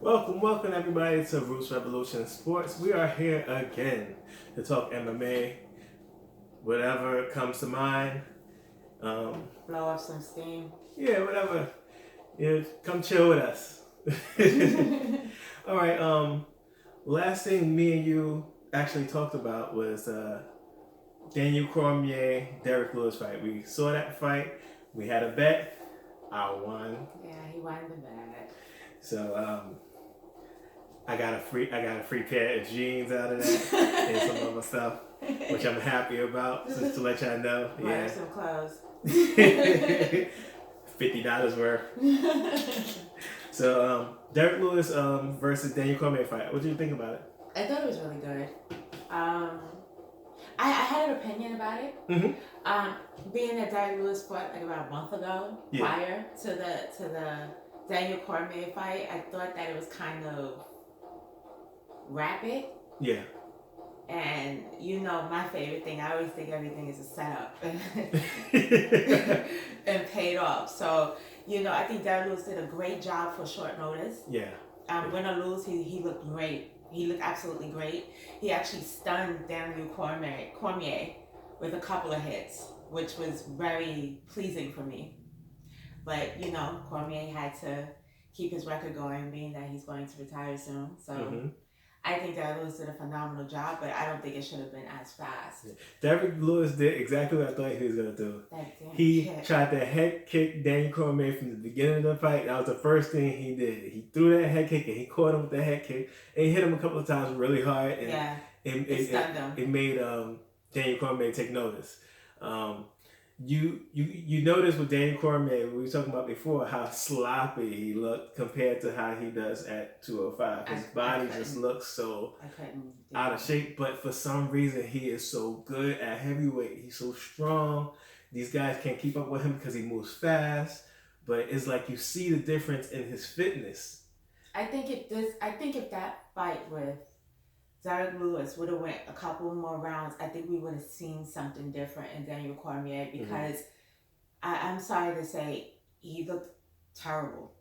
Welcome everybody to Rootz Revolution Sports. We are here again to talk MMA, whatever comes to mind. Um, Blow off some steam. yeah, whatever. Yeah, come chill with us. All right. Last thing me and you actually talked about was Daniel Cormier, Derek Lewis fight. We saw that fight. We had a bet. I won. Yeah, he won the bet. So I got a free pair of jeans out of that and some other stuff, which I'm happy about. Just to let y'all know, Buy some clothes. $50 worth. So Derek Lewis versus Daniel Cormier fight. What do you think about it? I thought it was really good. I had an opinion about it. Being that Derek Lewis fought like about a month ago, prior to the Daniel Cormier fight, I thought that it was kind of rapid. Yeah. And my favorite thing, I always think everything is a setup and paid off. So, I think Derek Lewis did a great job for short notice. Yeah. Win or lose, he looked great. He looked absolutely great. He actually stunned Daniel Cormier with a couple of hits, which was very pleasing for me. But, Cormier had to keep his record going, being that he's going to retire soon. So I think Derek Lewis did a phenomenal job, but I don't think it should have been as fast. Derek Lewis did exactly what I thought he was going to do. He tried to head kick Daniel Cormier from the beginning of the fight. That was the first thing he did. He threw that head kick and he caught him with the head kick. And he hit him a couple of times really hard. And it stunned him. It made Daniel Cormier take notice. You notice with Daniel Cormier, we were talking about before, how sloppy he looked compared to how he does at 205. His body just looks so out of shape, but for some reason he is so good at heavyweight. He's so strong. These guys can't keep up with him because he moves fast, but it's like you see the difference in his fitness. I think if that fight with Derek Lewis would have went a couple more rounds, I think we would have seen something different in Daniel Cormier because I'm sorry to say he looked terrible.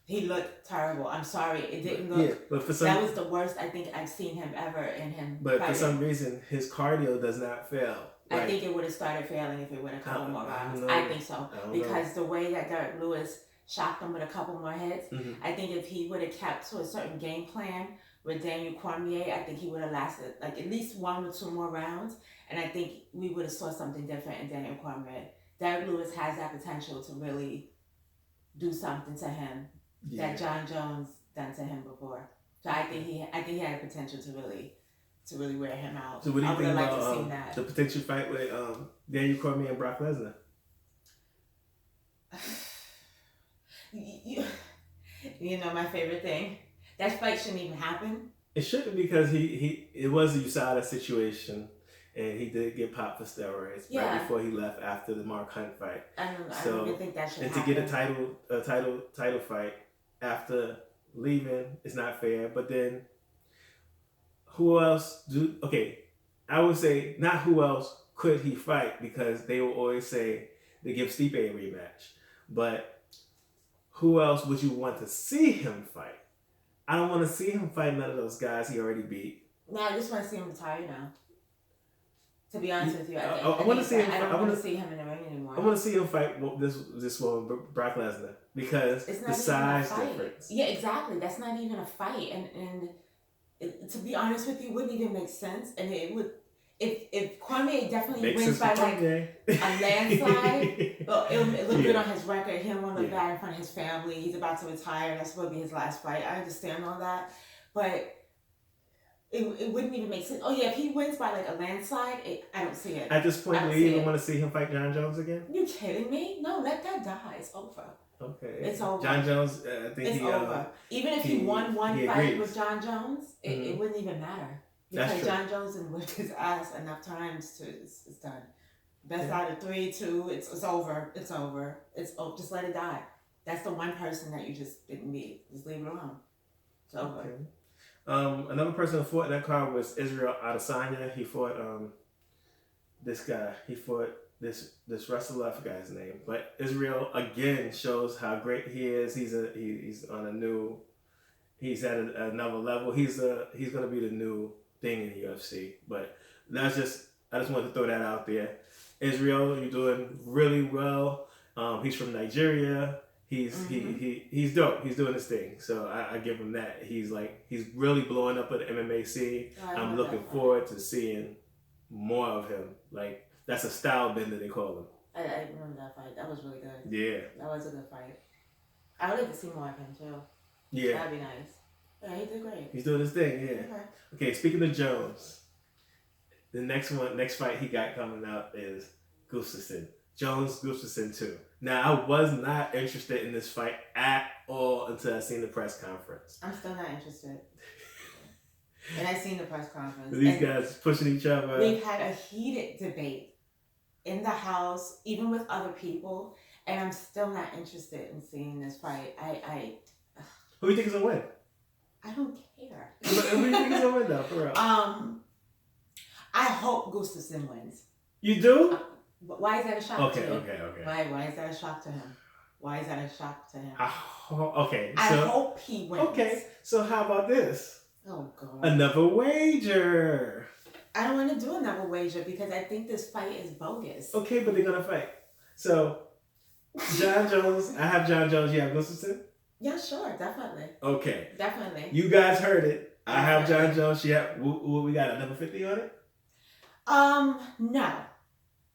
He looked terrible. I'm sorry. It didn't look... Yeah, but that was the worst I think I've seen him ever in him. But fighting. For some reason, his cardio does not fail. I think it would have started failing if it went a couple more rounds. I think so. Because the way that Derek Lewis shocked him with a couple more hits, I think if he would have kept to a certain game plan with Daniel Cormier, I think he would have lasted like at least 1 or 2 more rounds, and I think we would have saw something different in Daniel Cormier. Derek Lewis has that potential to really do something to him that John Jones done to him before. So I think he had a potential to really wear him out. So what do you think about the potential fight with Daniel Cormier and Brock Lesnar? My favorite thing. That fight shouldn't even happen. It shouldn't because it was a USADA situation, and he did get popped for steroids right before he left after the Mark Hunt fight. I don't even think that should happen. And to get a title fight after leaving is not fair. But then, who else I would say not who else could he fight, because they will always say they give Stipe a rematch. But who else would you want to see him fight? I don't want to see him fight none of those guys he already beat. No, I just want to see him retire now. To be honest with you, I want to see him. I don't want to see him in the ring anymore. I want to see him fight this woman, Brock Lesnar, because it's not the size difference. Yeah, exactly. That's not even a fight, and to be honest with you, it wouldn't even make sense. And it would, if Cormier definitely wins by like a landslide, it look good on his record. He don't want to look bad in front of his family. He's about to retire. That's supposed to be his last fight. I understand all that, but it wouldn't even make sense. Oh yeah, if he wins by like a landslide, I don't see it. At this point, do you even want to see him fight John Jones again? You kidding me? No, let that die. It's over. Okay. It's over. John Jones, I think it's over. Even if he won one fight with John Jones, it wouldn't even matter. Because John Jones and whipped his ass enough times to it's done. Best out of 3, 2, it's over. It's over. It's over. Just let it die. That's the one person that you just didn't meet. Just leave it alone. It's over. Okay. Another person who fought in that card was Israel Adesanya. He fought this guy. He fought this wrestler. I forgot his name. But Israel again shows how great he is. He's on a new He's at another level. He's gonna be the new thing in the UFC. But I just wanted to throw that out there. Israel, you're doing really well. He's from Nigeria. He's he's dope. He's doing his thing. So I give him that. He's really blowing up at the MMA scene. I'm looking forward to seeing more of him. Like, that's a style bender, they call him. I remember that fight. That was really good. Yeah. That was a good fight. I would like to see more of him too. Yeah. That'd be nice. Yeah, he did great. He's doing his thing, yeah. Okay, speaking of Jones, the next fight he got coming up is Gustafsson. Jones Gustafsson 2. Now, I was not interested in this fight at all until I seen the press conference. I'm still not interested. And I seen the press conference. These guys pushing each other. We've had a heated debate in the house, even with other people, and I'm still not interested in seeing this fight. Who do you think is gonna win? I don't care. Who do you think is gonna win though, for real? I hope Gustafsson wins. You do? Why is that a shock to you? Okay. Why is that a shock to him? Why is that a shock to him? Okay. I hope he wins. Okay, so how about this? Oh, God. Another wager. I don't want to do another wager because I think this fight is bogus. Okay, but they're gonna fight. So, John Jones, I have John Jones, you have Gustafsson? Yeah, sure, definitely. Okay. Definitely. You guys heard it. I have John Jones, yeah. What we got, a number 50 on it? No.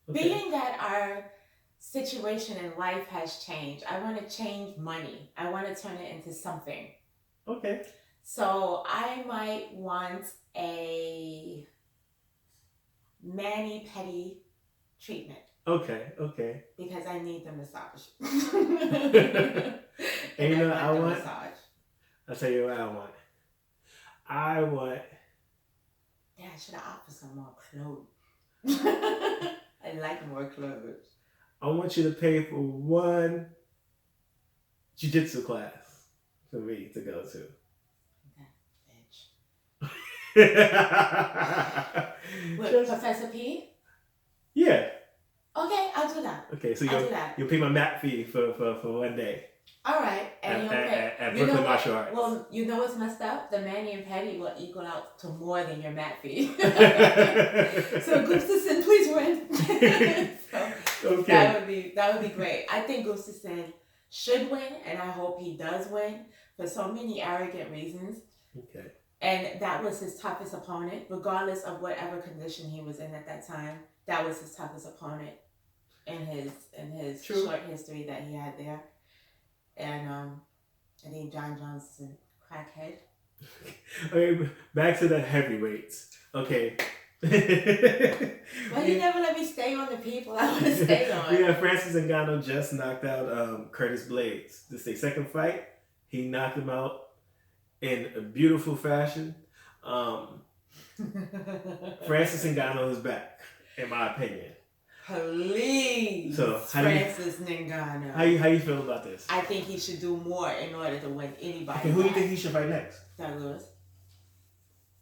Okay. Being that our situation in life has changed, I want to change money. I want to turn it into something. Okay. So I might want a mani-pedi treatment. Okay. Because I need the massage. And you know what I want? Massage. I'll tell you what I want. Yeah, I should have opted some more clothes. I like more clothes. I want you to pay for one jiu-jitsu class for me to go to. With Professor P? Yeah. Okay, I'll do that. Okay, so you'll you'll pay my mat fee for 1 day. All right, and you'll pay at Brooklyn Martial Arts. Well, you know what's messed up? The mani and pedi will equal out to more than your mat fee. So Gustafsson, please win. Okay. That would be great. I think Gustafsson should win, and I hope he does win for so many arrogant reasons. Okay. And that was his toughest opponent, regardless of whatever condition he was in at that time. That was his toughest opponent in his short history that he had there. And I think John Jones is a crackhead. Okay, back to the heavyweights. Okay. Well, you never let me stay on the people I want to stay on. Yeah, Francis Ngannou just knocked out Curtis Blades. This is their second fight. He knocked him out in a beautiful fashion. Francis Ngannou is back, in my opinion. Please, so Francis Ngannou. How you feel about this? I think he should do more in order to win anybody. Okay, who do you think he should fight next? Derek Lewis.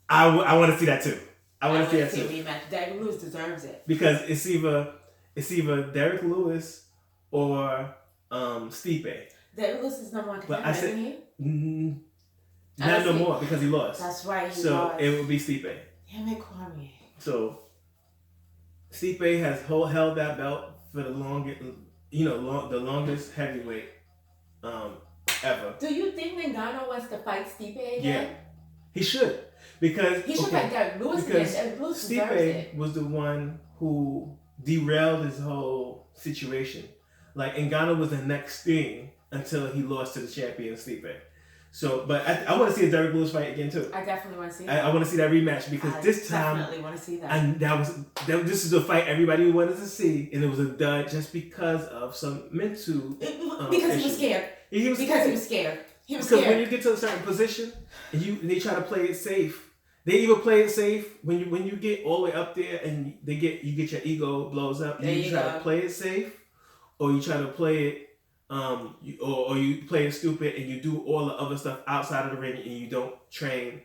I want to see that too. I want to see that too. Rematch. Derek Lewis deserves it because it's either Derek Lewis or Stipe. Derek Lewis is number one contender, isn't he? Not no more because he lost. That's right. He so lost. It would be Stipe. Damn it, Kwame. So Stipe has held that belt for the longest, the longest heavyweight ever. Do you think Ngannou wants to fight Stipe again? Yeah, he should because he should fight Derek Lewis because again. Derek Lewis Stipe was the one who derailed his whole situation. Like Ngannou was the next thing until he lost to the champion Stipe. So, but I want to see a Derek Lewis fight again too. I definitely want to see that. I want to see that rematch because this time, definitely want to see that. And this is a fight everybody wanted to see, and it was a dud just because of some mental. Because he was scared. He was scared. Because when you get to a certain position and they try to play it safe, they either play it safe when you get all the way up there and you get your ego blows up. You try to play it safe, or you try to play it. Or you play it stupid and you do all the other stuff outside of the ring and you don't train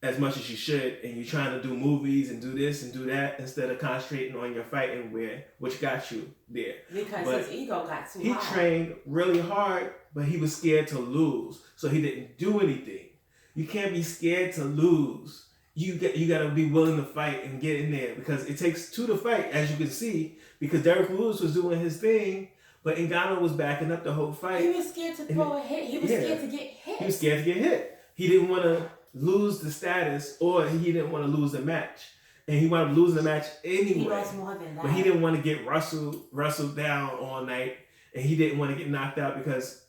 as much as you should and you're trying to do movies and do this and do that instead of concentrating on your fighting which got you there. Because his ego got too high. He trained really hard, but he was scared to lose, so he didn't do anything. you can't be scared to lose. You got to be willing to fight and get in there, because it takes two to fight, as you can see, because Derek Lewis was doing his thing, but Ngannou was backing up the whole fight. He was scared to throw a hit. He was scared to get hit. He was scared to get hit. He didn't want to lose the status, or he didn't want to lose the match. And he wound up losing the match anyway. He lost more than that. But he didn't want to get wrestled down all night, and he didn't want to get knocked out because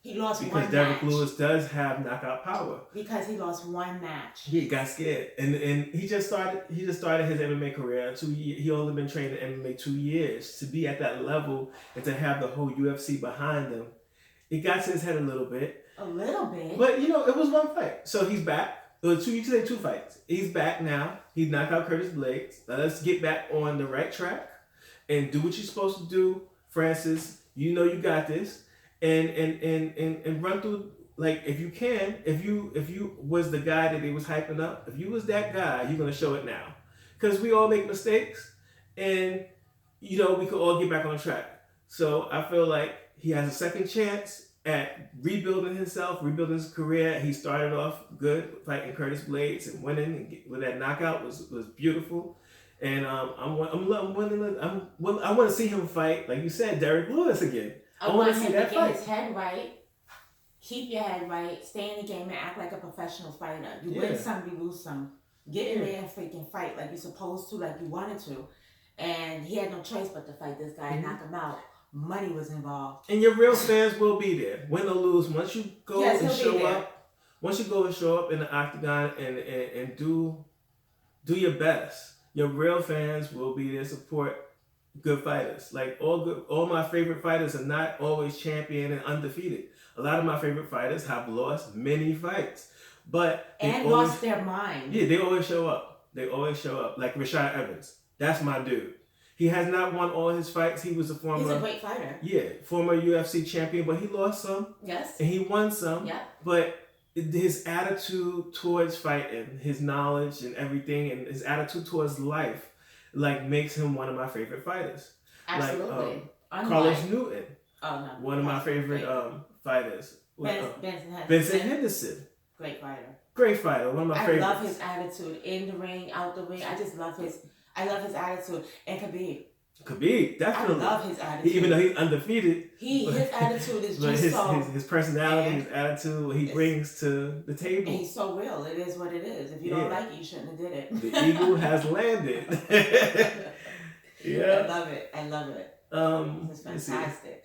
he lost one because Derek match. Lewis does have knockout power. Because he lost one match. He got scared, and he just started his MMA career. He only been training MMA 2 years. To be at that level and to have the whole UFC behind him, it got to his head a little bit. A little bit. But it was one fight, so he's back. You could say 2 fights. He's back now. He knocked out Curtis Blades. Now let's get back on the right track and do what you're supposed to do, Francis. You know you got this, and run through. Like, if you can, if you was the guy that they was hyping up, if you was that guy, you're gonna show it now, because we all make mistakes, and we could all get back on track. So I feel like he has a second chance at rebuilding himself, rebuilding his career. He started off good fighting Curtis Blades and winning, and with that knockout was beautiful. And I want to see him fight, like you said, Derek Lewis again. I want to see that fight. Get his head right. Keep your head right. Stay in the game and act like a professional fighter. You win some, you lose some. Get in there and freaking fight like you're supposed to, like you wanted to. And he had no choice but to fight this guy and knock him out. Money was involved. And your real fans will be there. Win or lose, once you go and show up in the octagon and do your best, your real fans will be there to support good fighters. Like, all my favorite fighters are not always champion and undefeated. A lot of my favorite fighters have lost many fights, lost their mind. Yeah, they always show up. Like Rashad Evans, that's my dude. He has not won all his fights. He's a great fighter. Yeah, former UFC champion, but he lost some. Yes. And he won some. Yeah. But his attitude towards fighting, his knowledge and everything, and his attitude towards life, makes him one of my favorite fighters. Absolutely. Carlos Newton. Oh no. One of my favorite fighters. Benson Henderson. Great fighter. Great fighter. One of my favorites. I love his attitude in the ring, out the ring. I love his attitude. And Khabib, definitely. I love his attitude. Even though he's undefeated. His attitude is just his personality, his attitude, what he brings to the table. And he's so real. It is what it is. If you don't like it, you shouldn't have did it. The eagle has landed. Yeah. I love it. It's fantastic.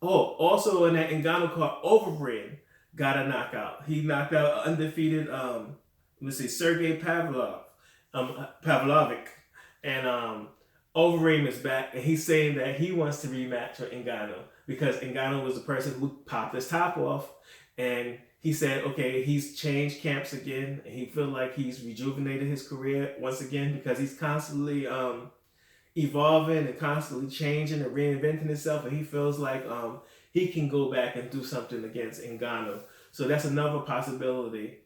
Oh, also in that Ngannou card, Overeem got a knockout. He knocked out undefeated, Sergey Pavlovic. And Overeem is back, and he's saying that he wants to rematch with Ngannou, because Ngannou was the person who popped his top off, and he said, okay, he's changed camps again, and he feels like he's rejuvenated his career once again, because he's constantly evolving and constantly changing and reinventing himself, and he feels like he can go back and do something against Ngannou. So that's another possibility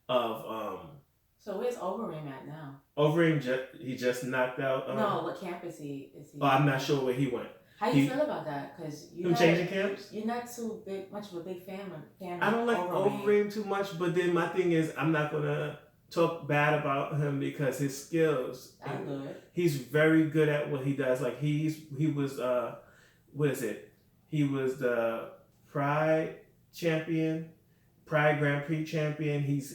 of... So where's Overeem at now? Overeem, he just knocked out... no, what camp is he? Oh, I'm not sure where he went. How you feel about that? Because changing camps? You're not too much of a big fan I don't like Overeem too much, but then my thing is, I'm not going to talk bad about him because his skills... I'm good. He's very good at what he does. Like, he was... what is it? He was the Pride champion, Pride Grand Prix champion. He's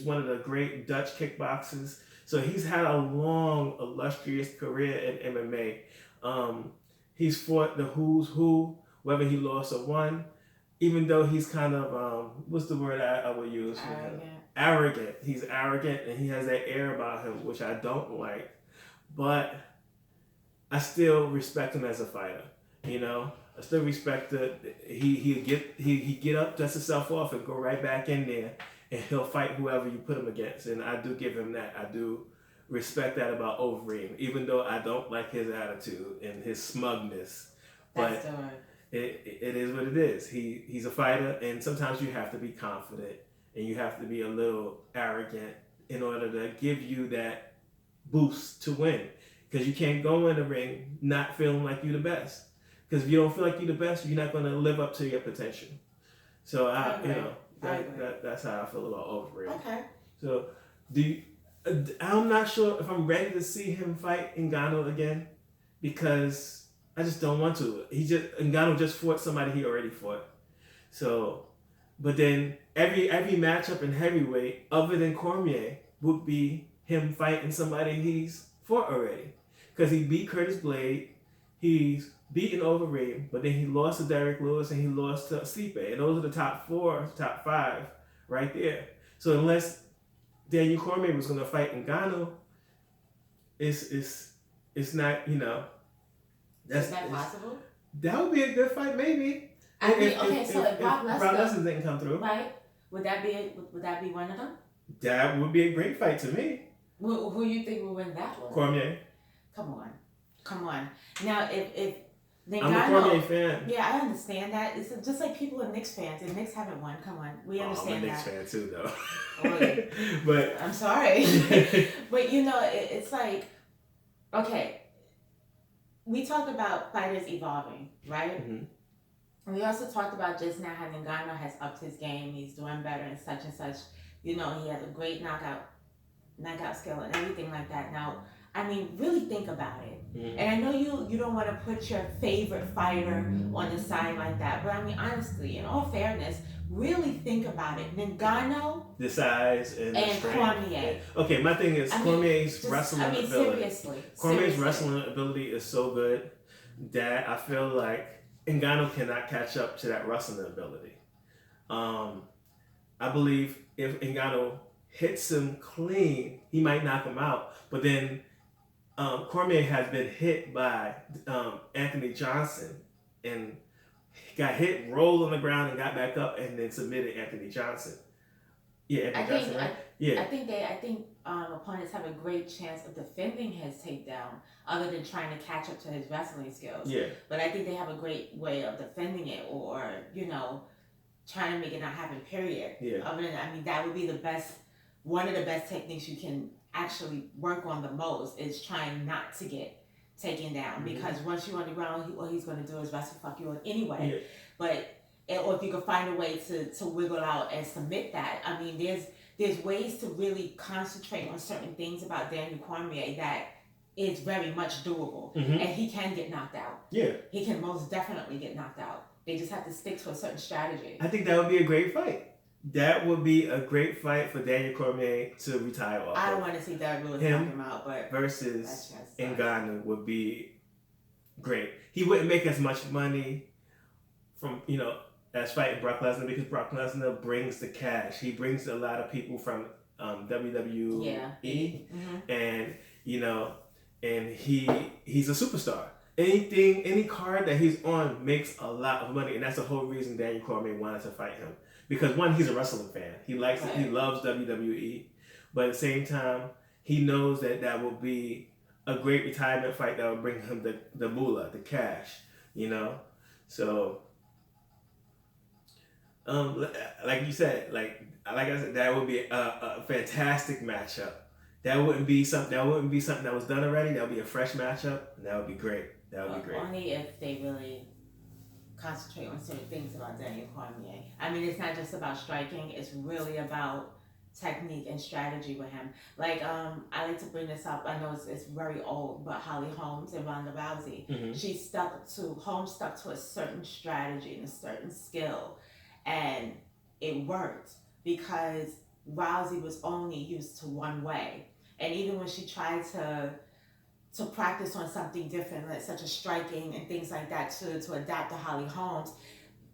one of the great Dutch kickboxers. So he's had a long, illustrious career in MMA. He's fought the who's who, whether he lost or won, even though he's kind of, what's the word I would use? Arrogant. He's arrogant, and he has that air about him, which I don't like. But I still respect him as a fighter. I still respect that he get up, dust himself off, and go right back in there, and he'll fight whoever you put him against. And I do give him that. I do respect that about Overeem, even though I don't like his attitude and his smugness. But it is what it is. He's a fighter, and sometimes you have to be confident and you have to be a little arrogant in order to give you that boost to win. Because you can't go in the ring not feeling like you're the best. Because if you don't feel like you're the best, you're not going to live up to your potential. So That's how I feel about overrated. Okay. So, I'm not sure if I'm ready to see him fight Ngannou again, because I just don't want to. Ngannou just fought somebody he already fought. So, but then every matchup in heavyweight other than Cormier would be him fighting somebody he's fought already, because he beat Curtis Blade, he's beaten overrated, but then he lost to Derek Lewis and he lost to Stipe, and those are the top 5 right there. So unless Daniel Cormier was going to fight Ngannou, it's not, is that possible? That would be a good fight, maybe. If Brock Lesnar didn't come through, right? Would that be one of them? That would be a great fight to me. Who you think will win that one? Cormier. Come on. Now, if Ngannou, I'm a Cormier fan. Yeah, I understand that. It's just like people are Knicks fans, and Knicks haven't won. Come on, we understand that. I'm a Knicks fan too, though. But I'm sorry, but it's like, okay, we talked about fighters evolving, right? Mm-hmm. We also talked about just now how Ngannou has upped his game. He's doing better and such and such. He has a great knockout skill and everything like that. Now, I mean, really think about it. Mm-hmm. And I know you don't want to put your favorite fighter on the side like that, but I mean, honestly, in all fairness, really think about it. Ngannou, the size and the strength. Cormier. Okay, my thing is Cormier's wrestling ability. Seriously. Cormier's wrestling ability is so good that I feel like Ngannou cannot catch up to that wrestling ability. I believe if Ngannou hits him clean, he might knock him out. But then Cormier has been hit by Anthony Johnson and got hit, rolled on the ground, and got back up, and then submitted Anthony Johnson. Yeah, Anthony Johnson, right? I think opponents have a great chance of defending his takedown, other than trying to catch up to his wrestling skills. Yeah. But I think they have a great way of defending it, or trying to make it not happen. Period. Yeah. That would be one of the best techniques you can actually work on the most, is trying not to get taken down. Mm-hmm. Because once you're on the ground, all he's going to do is wrestle fuck you anyway. Yeah. But or if you can find a way to wiggle out and submit that. I mean, there's ways to really concentrate on certain things about Daniel Cormier that is very much doable. Mm-hmm. And he can get knocked out. Yeah. He can most definitely get knocked out. They just have to stick to a certain strategy. I think that would be a great fight. That would be a great fight for Daniel Cormier to retire off. I don't want to see Derek Lewis knock him out, but versus Ngannou would be great. He wouldn't make as much money from as fighting Brock Lesnar, because Brock Lesnar brings the cash. He brings a lot of people from WWE, mm-hmm. and and he's a superstar. Any card that he's on makes a lot of money, and that's the whole reason Daniel Cormier wanted to fight him. Because one, he's a wrestling fan. He likes it. He loves WWE, but at the same time, he knows that will be a great retirement fight that will bring him the moolah, the cash. So. Like you said, like I said, that would be a fantastic matchup. That wouldn't be something that was done already. That would be a fresh matchup, and that would be great. Only if they really concentrate on certain things about Daniel Cormier. I mean, it's not just about striking. It's really about technique and strategy with him. Like, I like to bring this up. I know it's very old, but Holly Holmes and Ronda Rousey. Mm-hmm. Holmes stuck to a certain strategy and a certain skill. And it worked because Rousey was only used to one way. And even when she tried to practice on something different, like such as striking and things like that, to adapt to Holly Holmes,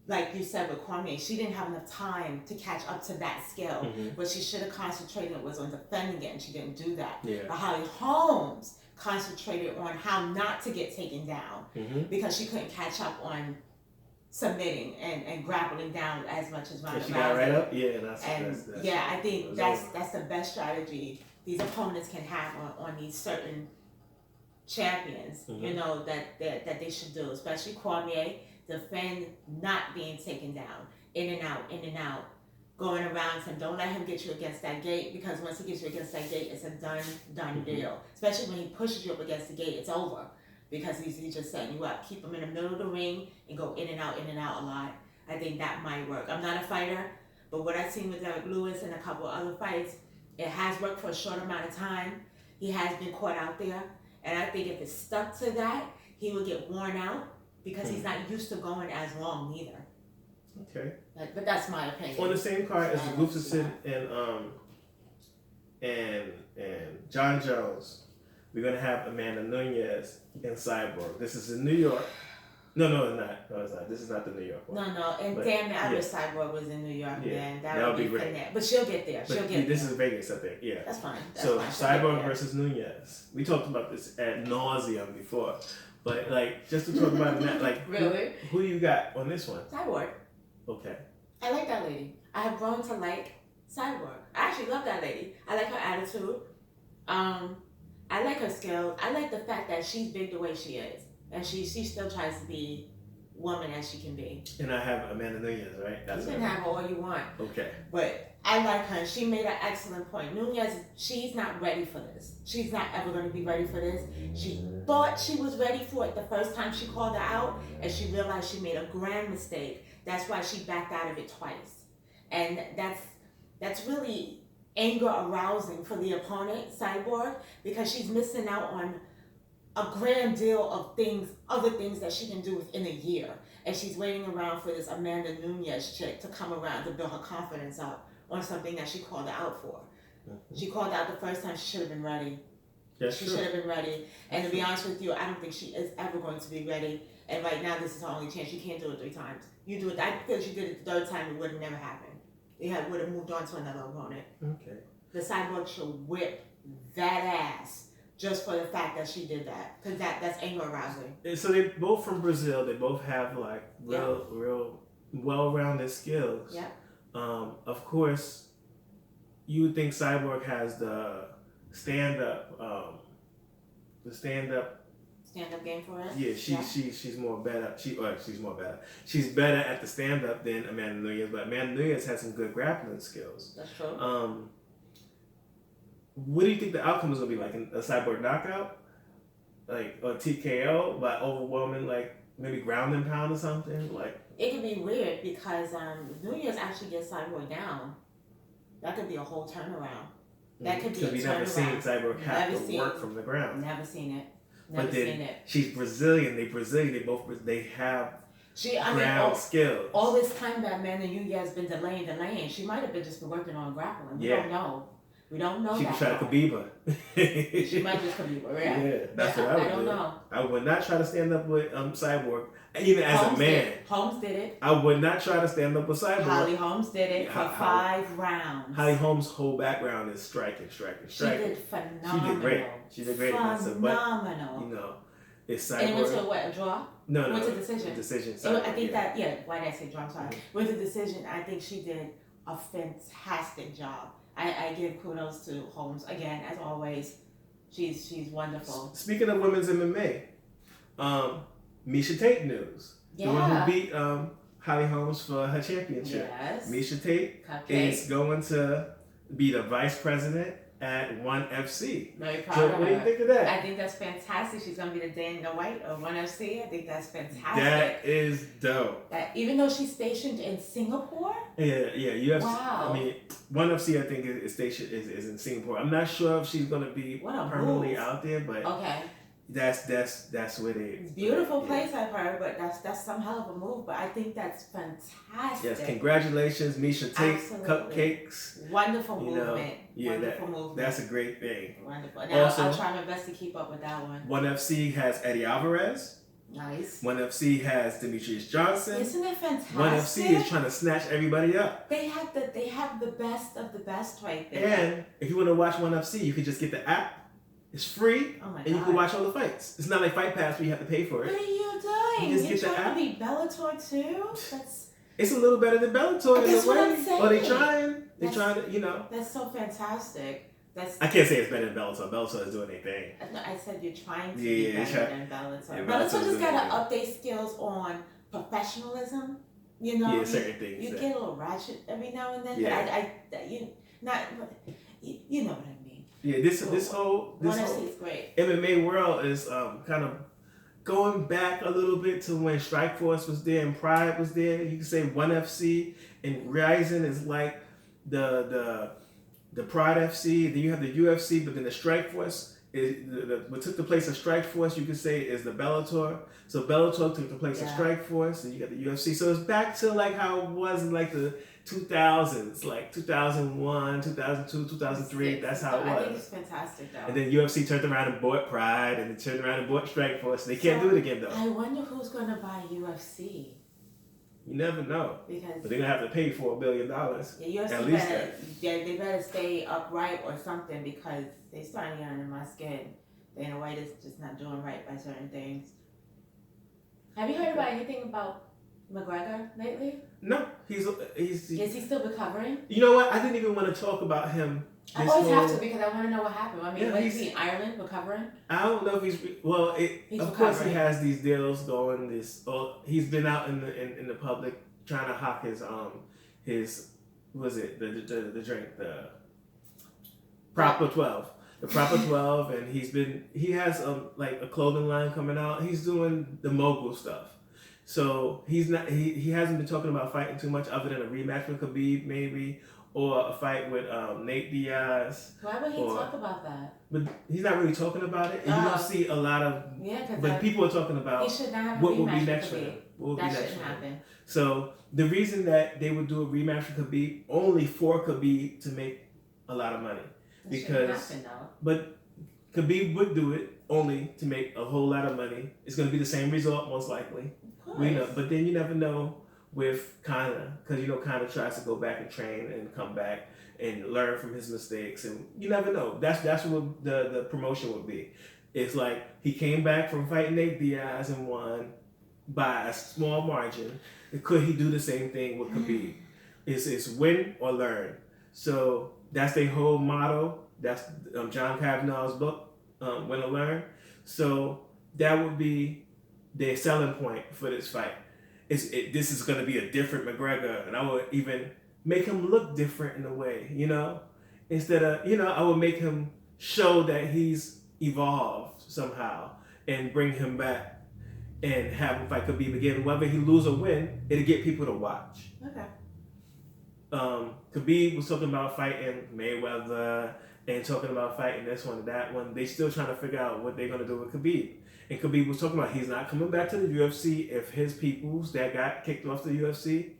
like you said with Cormier, she didn't have enough time to catch up to that skill. Mm-hmm. What she should have concentrated was on defending it, and she didn't do that. Yeah. But Holly Holmes concentrated on how not to get taken down, mm-hmm. because she couldn't catch up on submitting and grappling down as much as Ronda Rousey. She got right up? Yeah, I think that's the best strategy these opponents can have on these certain champions, mm-hmm. That they should do, especially Cormier. Defend not being taken down, in and out, going around him. Don't let him get you against that gate, because once he gets you against that gate, it's a done mm-hmm. deal. Especially when he pushes you up against the gate, it's over. Because he's just setting you up. Keep him in the middle of the ring and go in and out a lot. I think that might work. I'm not a fighter, But what I've seen with Derek Lewis and a couple of other fights, it has worked for a short amount of time. He has been caught out there. And I think if it stuck to that, he would get worn out because he's not used to going as long either. Okay. But that's my opinion. On the same card as Gustafsson and John Jones, we're gonna have Amanda Nunes and Cyborg. This is in New York. No, it's not. No, it's not. This is not the New York one. No, and but, damn it, I wish Cyborg was in New York, man. That would be great. But she'll get there. This is Vegas, I think. Yeah. That's fine. Cyborg versus Nunes. We talked about this ad nauseum before, but like just to talk about it, like really, who you got on this one? Cyborg. Okay. I like that lady. I have grown to like Cyborg. I actually love that lady. I like her attitude. I like her skills. I like the fact that she's big the way she is. And she still tries to be woman as she can be. And I have Amanda Nunes, right? You can have her all you want. Okay. But I like her. She made an excellent point. Nunes, she's not ready for this. She's not ever going to be ready for this. She thought she was ready for it the first time she called her out, and she realized she made a grand mistake. That's why she backed out of it twice. And that's really anger arousing for the opponent, Cyborg, because she's missing out on a grand deal of things, other things that she can do within a year. And she's waiting around for this Amanda Nunes chick to come around to build her confidence up on something that she called her out for. Mm-hmm. She called out the first time. She should have been ready. She should have been ready. And to be honest with you, I don't think she is ever going to be ready. And right now, this is her only chance. You can't do it 3 times. You do it. I feel she did it the 3rd time, it would have never happened. It would have moved on to another opponent. Okay. The Cyborg should whip that ass. Just for the fact that she did that, because that's anger arousing. And so they both from Brazil. They both have like real well-rounded skills. Yeah. Of course, you would think Cyborg has the stand-up game for it. Yeah, she's more better. She's more better. She's better at the stand-up than Amanda Nunes, but Amanda Nunes has some good grappling skills. That's true. What do you think the outcome is gonna be? Like a Cyborg knockout, like or TKO by overwhelming, like maybe ground and pound or something? Like it could be weird because Nunes actually gets Cyborg down. That could be a whole turnaround. That could be a turnaround. Because we never seen Cyborg have to work from the ground. Never seen it. Never seen it. She's Brazilian. They have ground skills. All this time that Amanda Nunes has been delaying. She might have just been working on grappling. We don't know. We don't know. She could try to Khabib. She might just Khabib, yeah. Yeah, that's what I would do. I don't know. I would not try to stand up with Cyborg, even as Holmes a man. Holmes did it. I would not try to stand up with Cyborg. Holly Holmes did it for 5 rounds. Holly Holmes' whole background is striking. She did phenomenal. She did great. Phenomenal. But, it's Cyborg. And it went to a draw? No. It went to decision. Decision. Cyborg, I think why did I say draw? I'm sorry. With the decision, I think she did a fantastic job. I give kudos to Holmes again, as always. She's wonderful. Speaking of women's MMA, Miesha Tate news. The one who beat Holly Holmes for her championship. Yes. Miesha Tate is going to be the vice president at ONE FC. Very proud of her. What do you think of that? I think that's fantastic. She's going to be the Dana White of ONE FC. I think that's fantastic. That is dope. Even though she's stationed in Singapore? Yeah, UFC. Wow. I mean, ONE FC, I think, is stationed is in Singapore. I'm not sure if she's going to be permanently out there, but okay. That's where they. It's a beautiful place, I've heard, but that's some hell of a move. But I think that's fantastic. Yes, congratulations, Miesha Tate. Absolutely. Cupcakes. Wonderful movement. Wonderful movement. That's a great thing. Wonderful. Now, I'll try my best to keep up with that one. ONE FC has Eddie Alvarez. Nice. ONE FC has Demetrius Johnson. Isn't it fantastic? ONE FC is trying to snatch everybody up. They have the best of the best right there. And if you want to watch ONE FC, you can just get the app. It's free, and you can watch all the fights. It's not like Fight Pass where you have to pay for it. What are you doing? You just get the app. To be Bellator too? It's a little better than Bellator in a way. What I'm saying. Or they trying to, That's so fantastic. I can't say it's better than Bellator. Bellator is doing their thing. No, I said you're trying to be better than Bellator. Yeah, Bellator just got to update skills on professionalism. Yeah, certain things. You get a little ratchet every now and then. Yeah. But you know what I mean. Yeah, this whole is great. MMA world is kind of going back a little bit to when Strikeforce was there and Pride was there, you can say ONE FC and Rizen is like the Pride FC. Then you have the UFC, but then the Strikeforce is what took the place of Strikeforce. You could say is the Bellator. So Bellator took the place of Strikeforce, and you got the UFC. So it's back to like how it was in like the 2000s, like 2001, 2002, 2003. That's how it was. I think it's fantastic, though. And then UFC turned around and bought Pride, and they turned around and bought Strikeforce. They can't do it again, though. I wonder who's going to buy UFC. You never know. But they're going to have to pay $4 billion. Yeah, UFC they better stay upright or something, because they starting to get under my skin. Dana White is just not doing right by certain things. Have you heard about anything about McGregor lately? No, he's Is he still recovering? You know what? I didn't even want to talk about him. I always have to, because I want to know what happened. I mean, is he in Ireland recovering? I don't know if he's of course he has these deals going. He's been out in the public trying to hawk his was it the drink, the Proper 12. The Proper 12, and he has like a clothing line coming out. He's doing the mogul stuff. So he hasn't been talking about fighting too much, other than a rematch with Khabib maybe, or a fight with Nate Diaz. Why would he talk about that? But he's not really talking about it, and you don't see a lot of. But people are talking about what will be next for him. That shouldn't happen. So the reason that they would do a rematch with Khabib, only for Khabib to make a lot of money. But Khabib would do it only to make a whole lot of money. It's going to be the same result, most likely. We know, but then you never know with Conor, because Conor tries to go back and train and come back and learn from his mistakes, and you never know. That's what the promotion would be. It's like he came back from fighting Nate Diaz and won by a small margin. Could he do the same thing with Khabib? It's win or learn. So that's their whole motto. That's John Kavanaugh's book, Win or Learn. So that would be their selling point for this fight. This is going to be a different McGregor, and I would even make him look different in a way, instead of, I would make him show that he's evolved somehow and bring him back and have him fight Khabib again. Whether he lose or win, it'll get people to watch. Okay. Khabib was talking about fighting Mayweather and talking about fighting this one and that one. They still trying to figure out what they're going to do with Khabib. And Khabib was talking about he's not coming back to the UFC if his peoples that got kicked off the UFC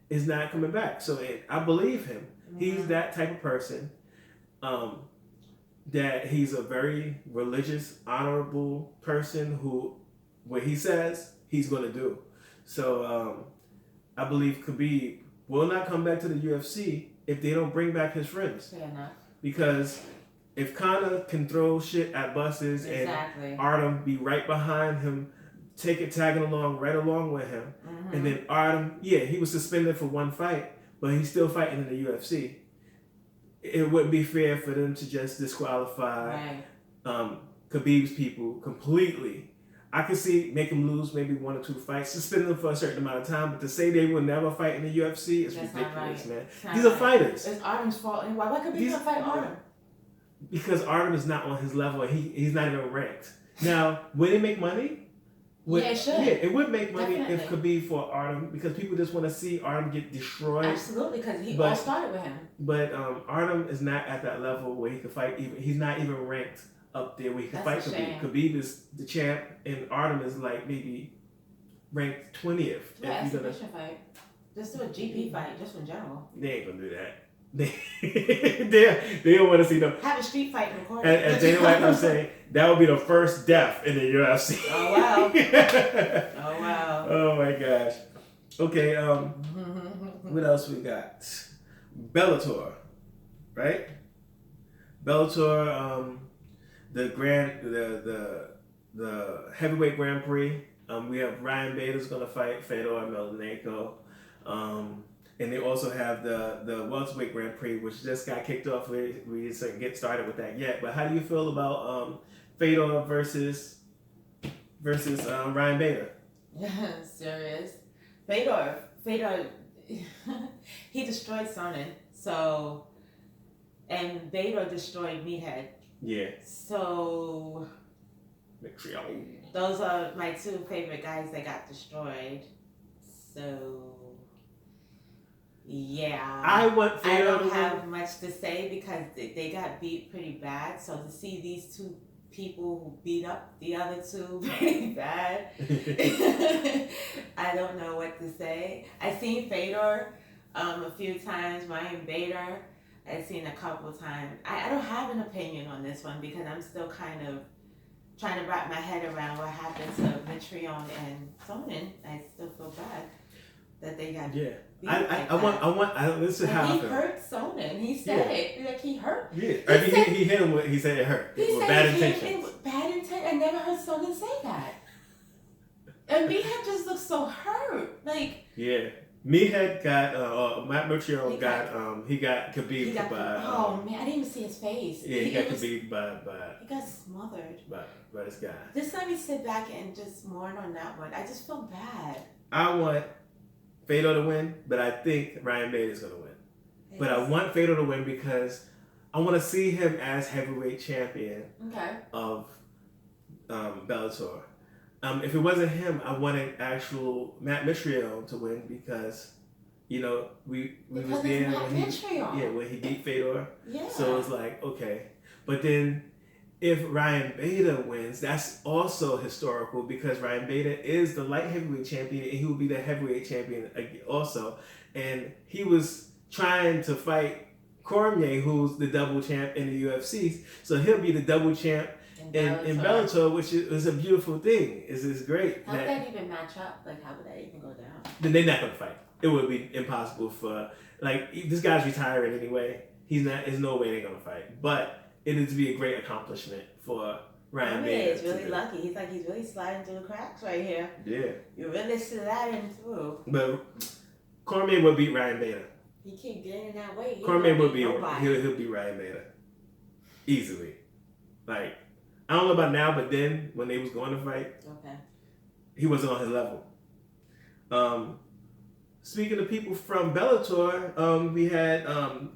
is not coming back. So I believe him. Mm-hmm. He's that type of person. That he's a very religious, honorable person who, what he says, he's going to do. So I believe Khabib will not come back to the UFC if they don't bring back his friends. Fair enough. Because if Conor can throw shit at buses and Artem be right behind him, tagging along right along with him, and then Artem, he was suspended for one fight, but he's still fighting in the UFC. It wouldn't be fair for them to just disqualify Khabib's people completely. I could see make him lose maybe 1 or 2 fights, suspend them for a certain amount of time, but to say they will never fight in the UFC is ridiculous, man. These are fighters. It's Artem's fault. Why Khabib not fight Artem? Because Artem is not on his level, and he's not even ranked. Now, would it make money? It should. Yeah, it would make money if Khabib fought Artem, because people just want to see Artem get destroyed. Absolutely, because he all started with him. But Artem is not at that level where he could fight. He's not even ranked up there where he can fight Khabib. Khabib is the champ, and Artem is like maybe ranked 20th. Yeah, exhibition fight. Just do a GP fight, just in general. They ain't gonna do that. They don't want to see them. Have a street fight recorded. As Dana White was saying, that would be the first death in the UFC. Oh wow! Oh wow! Oh my gosh. Okay. What else we got? Bellator, right? Bellator. The heavyweight Grand Prix. We have Ryan Bader's gonna fight Fedor Emelianenko. And they also have the welterweight Grand Prix, which just got kicked off. We didn't get started with that yet. But how do you feel about Fedor versus Ryan Bader? Serious. Fedor, he destroyed Sonnen. So, and Bader destroyed Meathead. Yeah. So, Mitrione. Those are my two favorite guys that got destroyed. So, yeah. I don't have much to say because they got beat pretty bad. So to see these two people who beat up the other two pretty bad, I don't know what to say. I've seen Fedor a few times, Ryan Bader I've seen a couple times. I don't have an opinion on this one because I'm still kind of trying to wrap my head around what happened to Mitrione and Sonnen. I still feel bad that they got beat this is how he hurt Sonnen. He said it. Like he hurt. Yeah. He hit him he said it hurt. He with said bad intentions. Bad intent. I never heard Sonnen say that. And Meathead just looks so hurt. Like Meathead got Matt Mitrione got Khabib by oh man, I didn't even see his face. Yeah, he got Khabib by he got smothered by this guy. Just let me sit back and just mourn on that one. I just feel bad. I want Fedor to win, but I think Ryan Bader is going to win. But I want Fedor to win because I want to see him as heavyweight champion of Bellator. If it wasn't him, I wanted actual Matt Mitrione to win because, we was there when he beat Fedor. Yeah. So it's like, okay. But then if Ryan Bader wins, that's also historical because Ryan Bader is the light heavyweight champion and he will be the heavyweight champion also. And he was trying to fight Cormier, who's the double champ in the UFC. So he'll be the double champ in Bellator, which is a beautiful thing. It's great. How would that even match up? Like, how would that even go down? Then they're not going to fight. It would be impossible for, this guy's retiring anyway. There's no way they're going to fight. But it is to be a great accomplishment for Ryan Bader. He's really lucky. He's really sliding through the cracks right here. Yeah. You're really sliding through. But Cormier will beat Ryan Bader. He keep getting that way. Cormier will beat he'll beat Ryan Bader. Easily. I don't know about now, but then when they was going to fight, he wasn't on his level. Speaking of people from Bellator, we had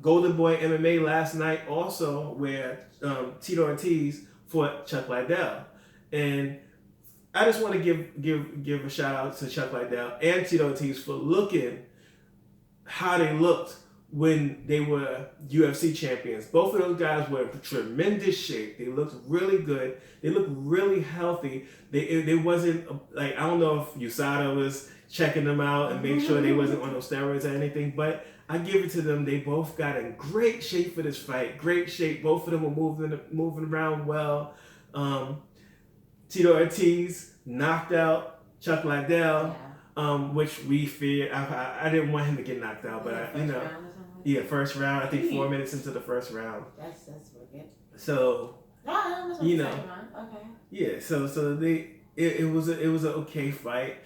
Golden Boy MMA last night also where Tito Ortiz fought Chuck Liddell. And I just want to give a shout out to Chuck Liddell and Tito Ortiz for looking how they looked when they were UFC champions. Both of those guys were in tremendous shape. They looked really good. They looked really healthy. They wasn't I don't know if USADA was checking them out and make sure they wasn't on those steroids or anything, but I give it to them. They both got in great shape for this fight. Great shape. Both of them were moving around well. Tito Ortiz knocked out Chuck Liddell, which we feared. I didn't want him to get knocked out, but first round. I think 4 minutes into the first round. That's wicked. So okay. Yeah. So it was an okay fight.